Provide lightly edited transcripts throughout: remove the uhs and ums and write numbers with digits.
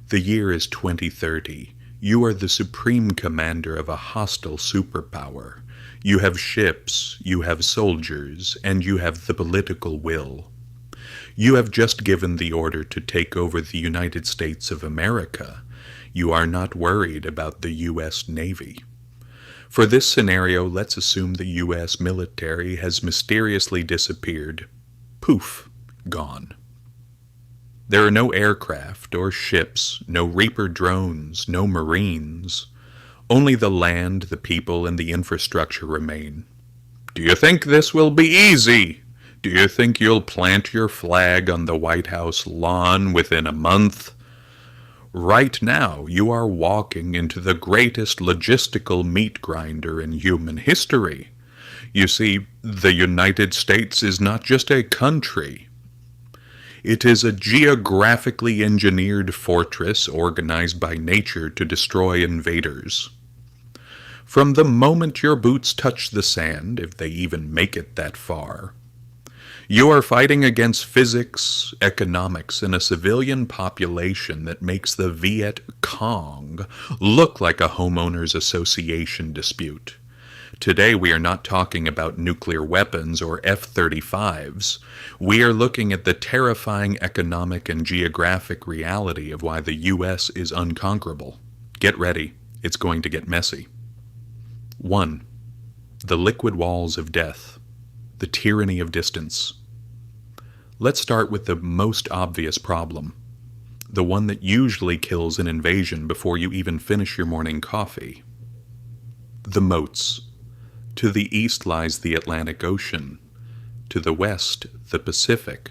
The year is 2030. You are the supreme commander of a hostile superpower. You have ships, you have soldiers, and you have the political will. You have just given the order to take over the United States of America. You are not worried about the U.S. Navy. For this scenario, let's assume the U.S. military has mysteriously disappeared. Poof, gone. There are no aircraft or ships, no Reaper drones, no Marines. Only the land, the people, and the infrastructure remain. Do you think this will be easy? Do you think you'll plant your flag on the White House lawn within a month? Right now, you are walking into the greatest logistical meat grinder in human history. You see, the United States is not just a country. It is a geographically engineered fortress organized by nature to destroy invaders. From the moment your boots touch the sand, if they even make it that far, you are fighting against physics, economics, and a civilian population that makes the Viet Cong look like a homeowners association dispute. Today we are not talking about nuclear weapons or F-35s. We are looking at the terrifying economic and geographic reality of why the U.S. is unconquerable. Get ready, it's going to get messy. 1. The liquid walls of death. The tyranny of distance. Let's start with the most obvious problem. The one that usually kills an invasion before you even finish your morning coffee. The moats. To the east lies the Atlantic Ocean. To the west, the Pacific.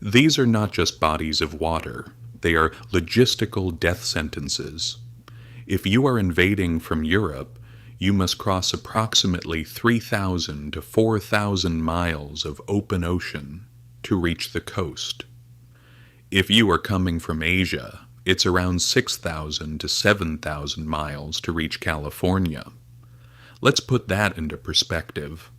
These are not just bodies of water. They are logistical death sentences. If you are invading from Europe, you must cross approximately 3,000 to 4,000 miles of open ocean to reach the coast. If you are coming from Asia, it's around 6,000 to 7,000 miles to reach California. Let's put that into perspective.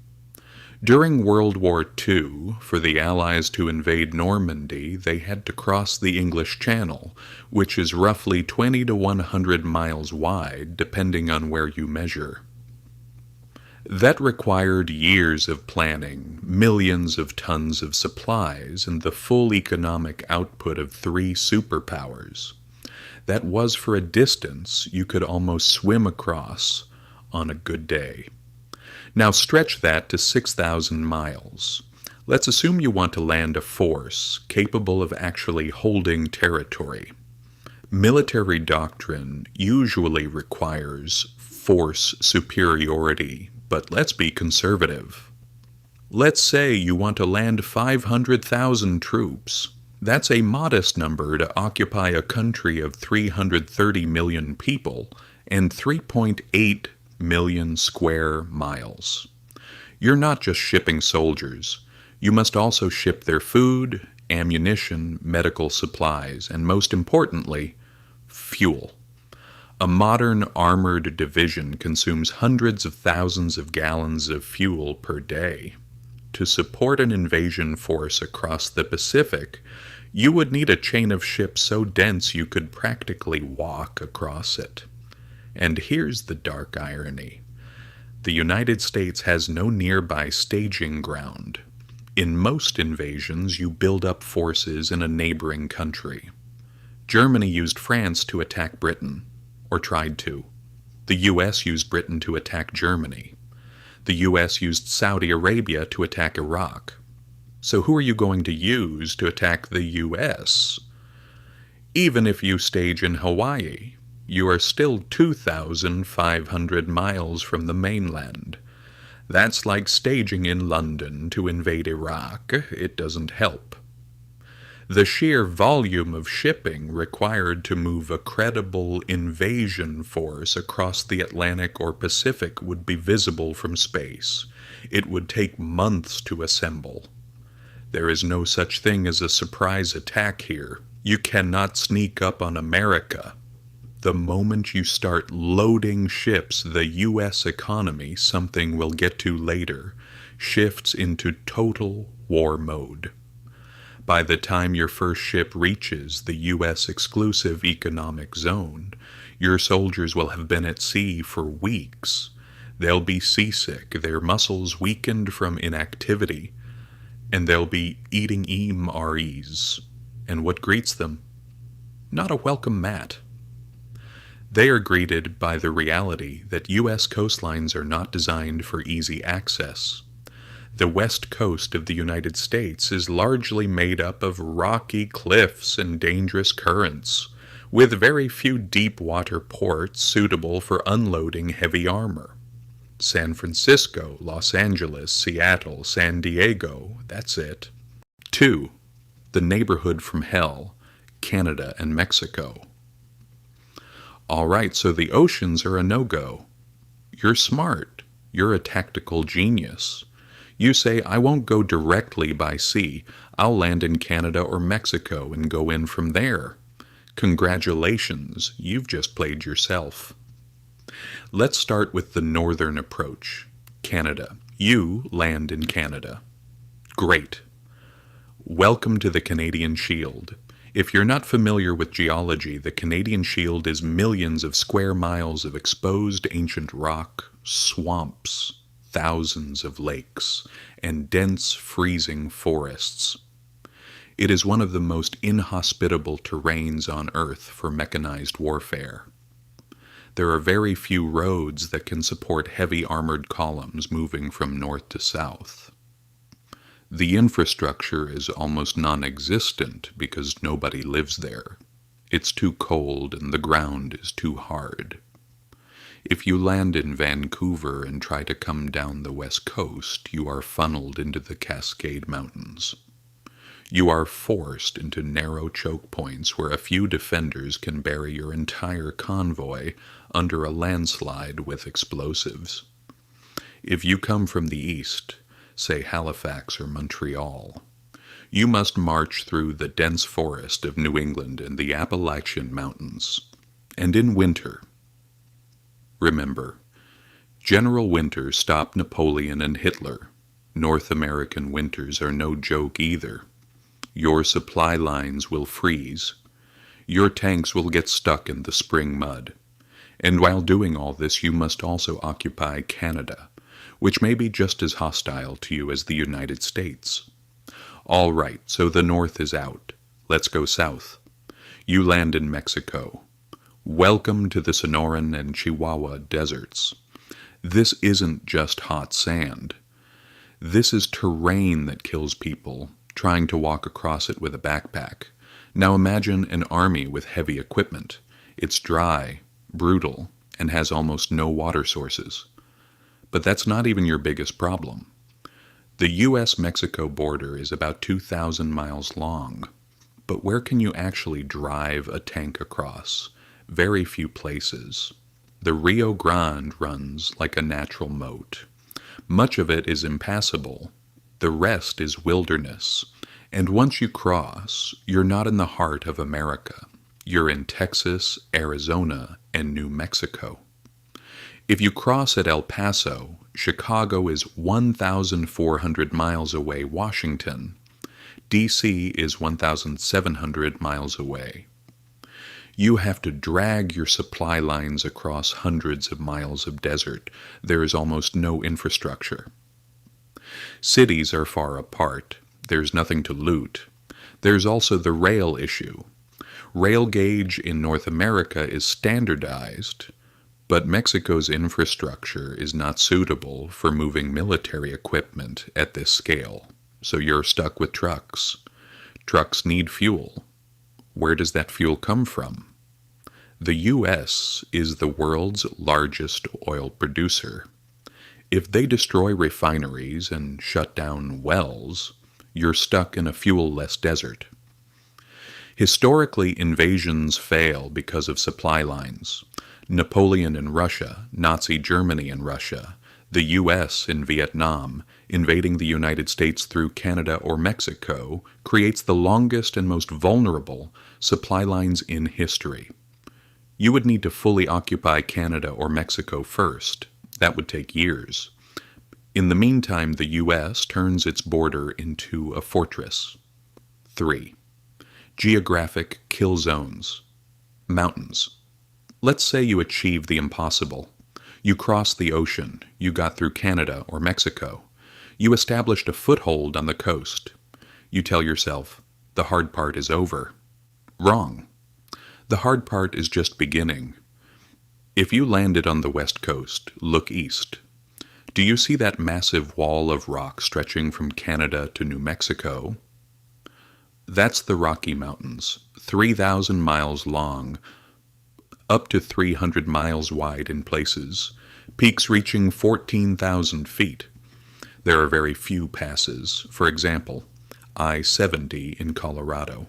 During World War II, for the Allies to invade Normandy, they had to cross the English Channel, which is roughly 20 to 100 miles wide, depending on where you measure. That required years of planning, millions of tons of supplies, and the full economic output of 3 superpowers. That was for a distance you could almost swim across on a good day. Now stretch that to 6,000 miles. Let's assume you want to land a force capable of actually holding territory. Military doctrine usually requires force superiority, but let's be conservative. Let's say you want to land 500,000 troops. That's a modest number to occupy a country of 330 million people and 3.8 million square miles. You're not just shipping soldiers. You must also ship their food, ammunition, medical supplies, and most importantly, fuel. A modern armored division consumes hundreds of thousands of gallons of fuel per day. To support an invasion force across the Pacific, you would need a chain of ships so dense you could practically walk across it. And here's the dark irony. The United States has no nearby staging ground. In most invasions, you build up forces in a neighboring country. Germany used France to attack Britain, or tried to. The U.S. used Britain to attack Germany. The U.S. used Saudi Arabia to attack Iraq. So who are you going to use to attack the U.S.? Even if you stage in Hawaii, you are still 2,500 miles from the mainland. That's like staging in London to invade Iraq. It doesn't help. The sheer volume of shipping required to move a credible invasion force across the Atlantic or Pacific would be visible from space. It would take months to assemble. There is no such thing as a surprise attack here. You cannot sneak up on America. The moment you start loading ships, the U.S. economy, something we'll get to later, shifts into total war mode. By the time your first ship reaches the U.S. exclusive economic zone, your soldiers will have been at sea for weeks. They'll be seasick, their muscles weakened from inactivity, and they'll be eating MREs. And what greets them? Not a welcome mat. They are greeted by the reality that U.S. coastlines are not designed for easy access. The west coast of the United States is largely made up of rocky cliffs and dangerous currents, with very few deep water ports suitable for unloading heavy armor. San Francisco, Los Angeles, Seattle, San Diego, that's it. 2. The neighborhood from hell, Canada and Mexico. Alright, so the oceans are a no-go. You're smart. You're a tactical genius. You say, I won't go directly by sea. I'll land in Canada or Mexico and go in from there. Congratulations, you've just played yourself. Let's start with the northern approach, Canada. You land in Canada. Great. Welcome to the Canadian Shield. If you're not familiar with geology, the Canadian Shield is millions of square miles of exposed ancient rock, swamps, thousands of lakes, and dense freezing forests. It is one of the most inhospitable terrains on Earth for mechanized warfare. There are very few roads that can support heavy armored columns moving from north to south. The infrastructure is almost non-existent because nobody lives there. It's too cold and the ground is too hard. If you land in Vancouver and try to come down the west coast, you are funneled into the Cascade Mountains. You are forced into narrow choke points where a few defenders can bury your entire convoy under a landslide with explosives. If you come from the east, say Halifax or Montreal, you must march through the dense forest of New England and the Appalachian Mountains. And in winter, remember, General Winter stopped Napoleon and Hitler. North American winters are no joke either. Your supply lines will freeze. Your tanks will get stuck in the spring mud. And while doing all this, you must also occupy Canada, which may be just as hostile to you as the United States. All right, so the north is out. Let's go south. You land in Mexico. Welcome to the Sonoran and Chihuahua deserts. This isn't just hot sand. This is terrain that kills people trying to walk across it with a backpack. Now imagine an army with heavy equipment. It's dry, brutal, and has almost no water sources. But that's not even your biggest problem. The U.S.-Mexico border is about 2,000 miles long. But where can you actually drive a tank across? Very few places. The Rio Grande runs like a natural moat. Much of it is impassable. The rest is wilderness. And once you cross, you're not in the heart of America. You're in Texas, Arizona, and New Mexico. If you cross at El Paso, Chicago is 1,400 miles away Washington. D.C. is 1,700 miles away. You have to drag your supply lines across hundreds of miles of desert. There is almost no infrastructure. Cities are far apart. There's nothing to loot. There's also the rail issue. Rail gauge in North America is standardized, but Mexico's infrastructure is not suitable for moving military equipment at this scale, so you're stuck with trucks. Trucks need fuel. Where does that fuel come from? The U.S. is the world's largest oil producer. If they destroy refineries and shut down wells, you're stuck in a fuel-less desert. Historically, invasions fail because of supply lines. Napoleon in Russia, Nazi Germany in Russia, the U.S. in Vietnam, invading the United States through Canada or Mexico creates the longest and most vulnerable supply lines in history. You would need to fully occupy Canada or Mexico first. That would take years. In the meantime, the U.S. turns its border into a fortress. 3. Geographic kill zones. Mountains. Let's say you achieve the impossible. You crossed the ocean, you got through Canada or Mexico. You established a foothold on the coast. You tell yourself, the hard part is over. Wrong. The hard part is just beginning. If you landed on the west coast, look east. Do you see that massive wall of rock stretching from Canada to New Mexico? That's the Rocky Mountains, 3,000 miles long, up to 300 miles wide in places, peaks reaching 14,000 feet. There are very few passes, for example, I-70 in Colorado.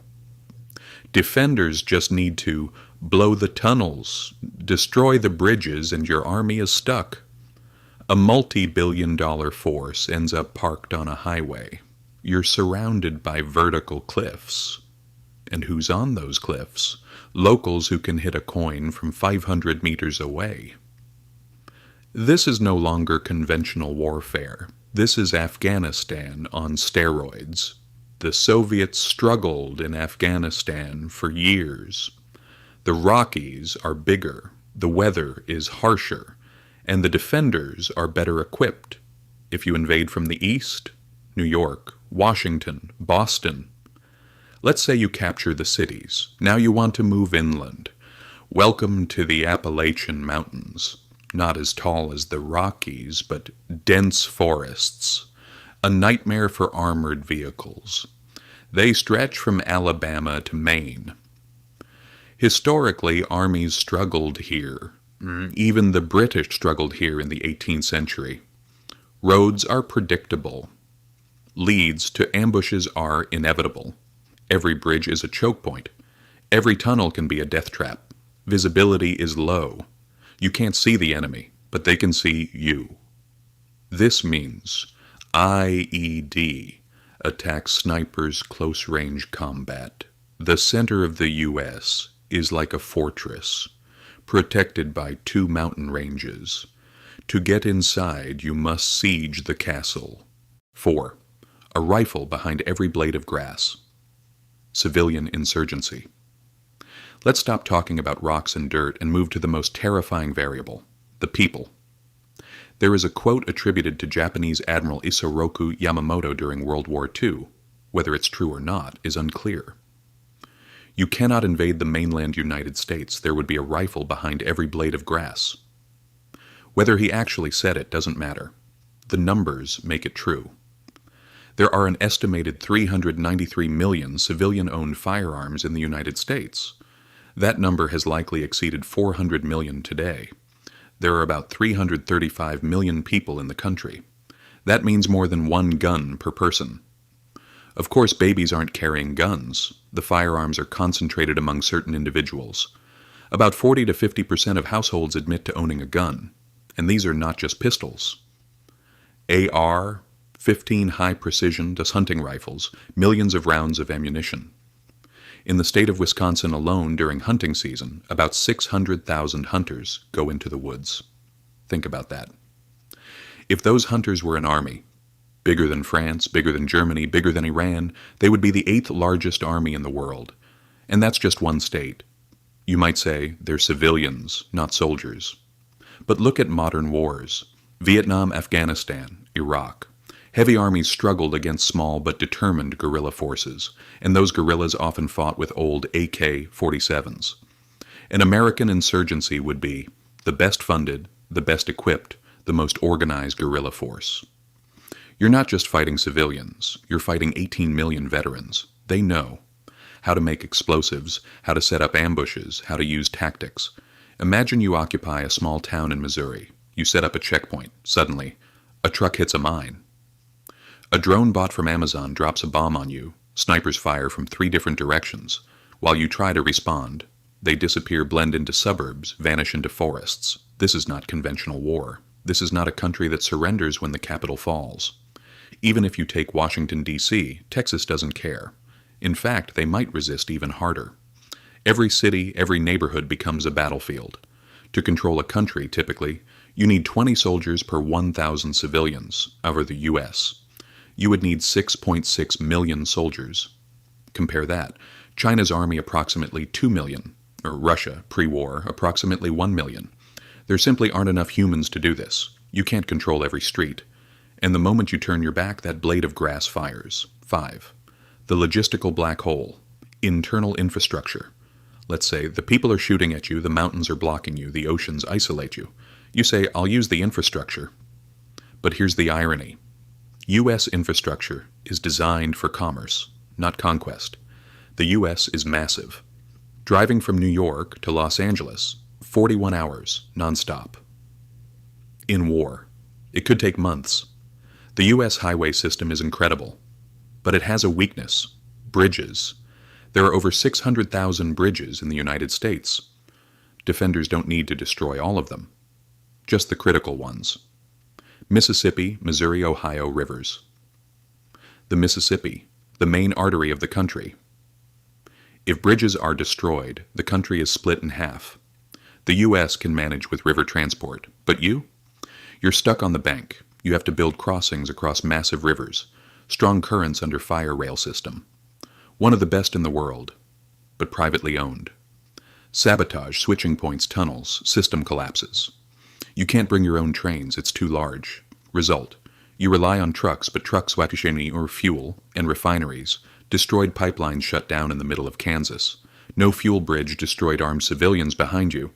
Defenders just need to blow the tunnels, destroy the bridges, and your army is stuck. A multi-billion-dollar force ends up parked on a highway. You're surrounded by vertical cliffs. And who's on those cliffs? Locals who can hit a coin from 500 meters away. This is no longer conventional warfare. This is Afghanistan on steroids. The Soviets struggled in Afghanistan for years. The Rockies are bigger, the weather is harsher, and the defenders are better equipped. If you invade from the east, New York, Washington, Boston. Let's say you capture the cities. Now you want to move inland. Welcome to the Appalachian Mountains. Not as tall as the Rockies, but dense forests. A nightmare for armored vehicles. They stretch from Alabama to Maine. Historically, armies struggled here. Even the British struggled here in the 18th century. Roads are predictable. Leads to ambushes are inevitable. Every bridge is a choke point. Every tunnel can be a death trap. Visibility is low. You can't see the enemy, but they can see you. This means IED, attack snipers close-range combat. The center of the U.S. is like a fortress, protected by 2 mountain ranges. To get inside, you must siege the castle. 4. A rifle behind every blade of grass. Civilian insurgency. Let's stop talking about rocks and dirt and move to the most terrifying variable, the people. There is a quote attributed to Japanese Admiral Isoroku Yamamoto during World War II. Whether it's true or not is unclear. You cannot invade the mainland United States. There would be a rifle behind every blade of grass. Whether he actually said it doesn't matter. The numbers make it true. There are an estimated 393 million civilian-owned firearms in the United States. That number has likely exceeded 400 million today. There are about 335 million people in the country. That means more than 1 gun per person. Of course, babies aren't carrying guns. The firearms are concentrated among certain individuals. About 40 to 50% of households admit to owning a gun. And these are not just pistols. AR, 15 high-precision hunting rifles, millions of rounds of ammunition. In the state of Wisconsin alone during hunting season, about 600,000 hunters go into the woods. Think about that. If those hunters were an army, bigger than France, bigger than Germany, bigger than Iran, they would be the 8th largest army in the world. And that's just one state. You might say they're civilians, not soldiers. But look at modern wars. Vietnam, Afghanistan, Iraq. Heavy armies struggled against small but determined guerrilla forces, and those guerrillas often fought with old AK-47s. An American insurgency would be the best funded, the best equipped, the most organized guerrilla force. You're not just fighting civilians, you're fighting 18 million veterans. They know how to make explosives, how to set up ambushes, how to use tactics. Imagine you occupy a small town in Missouri. You set up a checkpoint. Suddenly, a truck hits a mine. A drone bought from Amazon drops a bomb on you. Snipers fire from 3 different directions. While you try to respond, they disappear, blend into suburbs, vanish into forests. This is not conventional war. This is not a country that surrenders when the capital falls. Even if you take Washington, D.C., Texas doesn't care. In fact, they might resist even harder. Every city, every neighborhood becomes a battlefield. To control a country, typically, you need 20 soldiers per 1,000 civilians over the U.S. You would need 6.6 million soldiers. Compare that. China's army approximately 2 million, or Russia, pre-war, approximately 1 million. There simply aren't enough humans to do this. You can't control every street. And the moment you turn your back, that blade of grass fires. 5. The logistical black hole. Internal infrastructure. Let's say the people are shooting at you, the mountains are blocking you, the oceans isolate you. You say, I'll use the infrastructure. But here's the irony. U.S. infrastructure is designed for commerce, not conquest. The U.S. is massive. Driving from New York to Los Angeles, 41 hours, nonstop. In war, it could take months. The U.S. highway system is incredible, but it has a weakness: bridges. There are over 600,000 bridges in the United States. Defenders don't need to destroy all of them, just the critical ones. Mississippi, Missouri, Ohio rivers. The Mississippi, the main artery of the country. If bridges are destroyed, the country is split in half. The U.S. can manage with river transport, but you? You're stuck on the bank. You have to build crossings across massive rivers, strong currents under fire rail system. One of the best in the world, but privately owned. Sabotage, switching points, tunnels, system collapses. You can't bring your own trains, it's too large. Result, you rely on trucks, but trucks or fuel, and refineries. Destroyed pipelines shut down in the middle of Kansas. No fuel bridge, destroyed armed civilians behind you.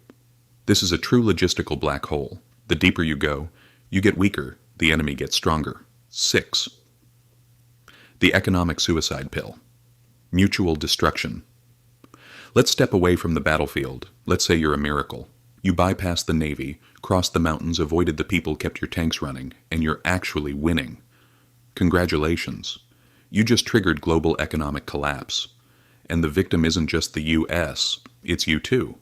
This is a true logistical black hole. The deeper you go, you get weaker, the enemy gets stronger. 6. The economic suicide pill. Mutual destruction. Let's step away from the battlefield. Let's say you're a miracle. You bypassed the Navy, crossed the mountains, avoided the people, kept your tanks running, and you're actually winning. Congratulations. You just triggered global economic collapse. And the victim isn't just the U.S., it's you too.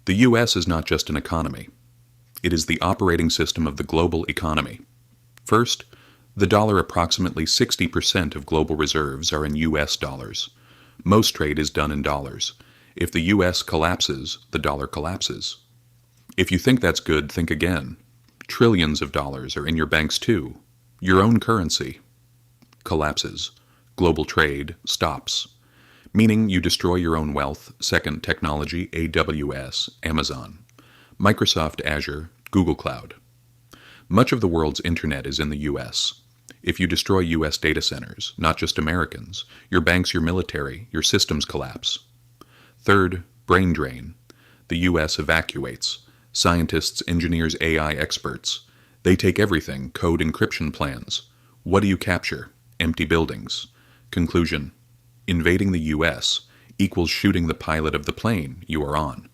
The U.S. is not just an economy. It is the operating system of the global economy. First, the dollar. Approximately 60% of global reserves are in U.S. dollars. Most trade is done in dollars. If the U.S. collapses, the dollar collapses. If you think that's good, think again. Trillions of dollars are in your banks too. Your own currency collapses. Global trade stops. Meaning you destroy your own wealth. Second, technology, AWS, Amazon, Microsoft Azure, Google Cloud. Much of the world's internet is in the U.S. If you destroy U.S. data centers, not just Americans, your banks, your military, your systems collapse. Third, brain drain. The U.S. evacuates. Scientists, engineers, AI experts. They take everything, code encryption plans. What do you capture? Empty buildings. Conclusion: invading the U.S. equals shooting the pilot of the plane you are on.